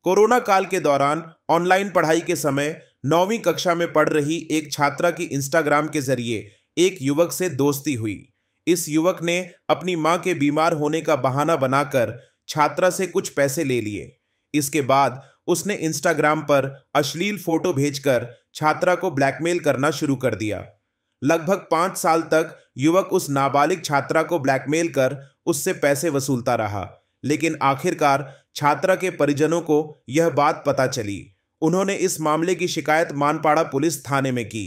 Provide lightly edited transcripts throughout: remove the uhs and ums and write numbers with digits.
Corona काल के दौरान online पढ़ाई के समय 9वीं कक्षा में पढ़ रही एक छात्रा की इंस्टाग्राम के जरिए एक युवक से दोस्ती हुई। इस युवक ने अपनी मां के बीमार होने का बहाना बनाकर छात्रा से कुछ पैसे ले लिए। इसके बाद उसने इंस्टाग्राम पर अश्लील फोटो भेजकर छात्रा को ब्लैकमेल करना शुरू कर दिया। लगभग 5 साल तक युवक उस नाबालिग छात्रा को ब्लैकमेल कर उससे पैसे वसूलता रहा, लेकिन आखिरकार छात्रा के परिजनों को यह बात पता चली। उन्होंने इस मामले की शिकायत मानपाड़ा पुलिस थाने में की।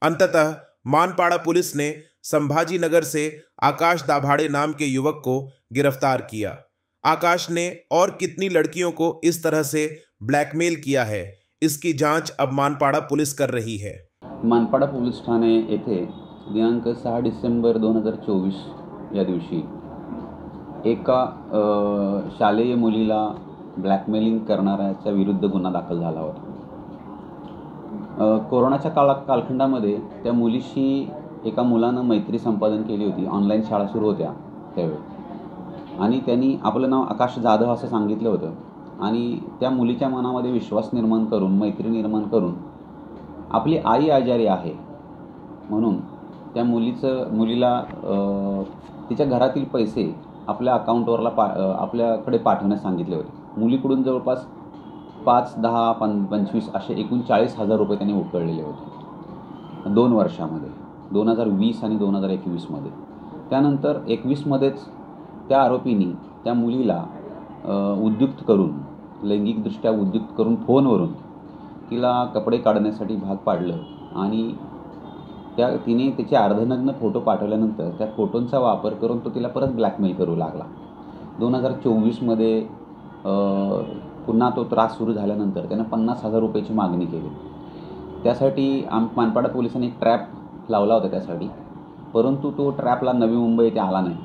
अंततः मानपाड़ा पुलिस ने संभाजी नगर से आकाश दाभाड़े नाम के युवक को गिरफ्तार किया। आकाश ने और कितनी लड़कियों को इस तरह से ब्लैकमेल किया है, इसकी जांच अब मानपाड़ा पुलिस कर रही है। मानपाड़ा पोलीस ठाणे येथे दिनांक 6 डिसेंबर 2024 या दिवशी एका शालेय मुलीला ब्लॅकमेलिंग करणाऱ्याच्या विरुद्ध गुन्हा दाखल झाला होता। कोरोनाच्या कालखंडामध्ये त्या मुलीशी एका मुलानं मैत्री संपादन केली होती। ऑनलाईन शाळा सुरू होत्या त्यावेळी आणि त्यांनी आपलं नाव आकाश जाधव असं सांगितलं होतं आणि त्या मुलीच्या मनामध्ये विश्वास निर्माण करून, मैत्री निर्माण करून आपली आई आजारी आहे म्हणून त्या मुलीला तिच्या घरातील पैसे आपल्या अकाउंटवरला आपल्याकडे पाठवण्यास सांगितले होते। मुलीकडून जवळपास 5, 10, 25 असे एकूण 40,000 रुपये त्यांनी उकळलेले होते 2 वर्षामध्ये, 2020 आणि 2021 मध्ये। त्यानंतर 21 मध्येच त्या आरोपींनी त्या मुलीला उद्युक्त करून, लैंगिकदृष्ट्या उद्युक्त करून फोनवरून तिला कपडे काढण्यासाठी भाग पाडलं आणि तिने त्याचे अर्धनग्न फोटो पाठवल्यानंतर त्या फोटोंचा वापर करून तो तिला परत ब्लॅकमेल करू लागला। 2024 मध्ये पुन्हा तो त्रास सुरू झाल्यानंतर त्याने 50,000 रुपयाची मागणी केली। त्यासाठी मानपाडा पोलिसांनी एक ट्रॅप लावला होता त्यासाठी, परंतु तो ट्रॅपला नवी मुंबई येथे आला नाही।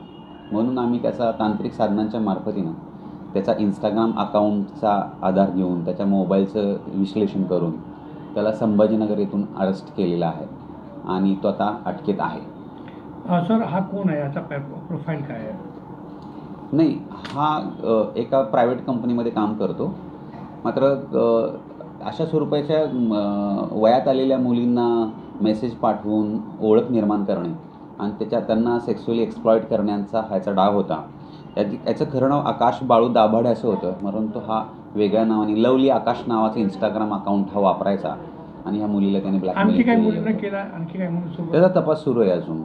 म्हणून आम्ही त्याचा तांत्रिक साधनांच्या मार्फतीनं त्याचा इंस्टाग्राम अकाउंटचा आधार घेऊन त्याच्या मोबाईलचं विश्लेषण करून त्याला संभाजीनगर येथून अरेस्ट केलेला आहे आणि तो आता अटकेत आहे। सर, हा कोण आहे? याचा प्रोफाईल काय आहे? नाही, हा एका प्रायव्हेट कंपनीमध्ये काम करतो। मात्र अशा स्वरूपाच्या वयात आलेल्या मुलींना मेसेज पाठवून ओळख निर्माण करणे आणि त्यांना सेक्शुअली एक्सप्लॉइट करण्याचा ह्याचा डाव होता। याचं खरं नाव आकाश बाळू दाभाडे असं होतं, परंतु हा वेगळ्या नावाने लवली आकाश नावाचं इंस्टाग्राम अकाउंट हा वापरायचा आणि ह्या मुलीला त्याने ब्लॅकमेल केलं। आणखी काय म्हणून त्याचा तपास सुरू आहे अजून।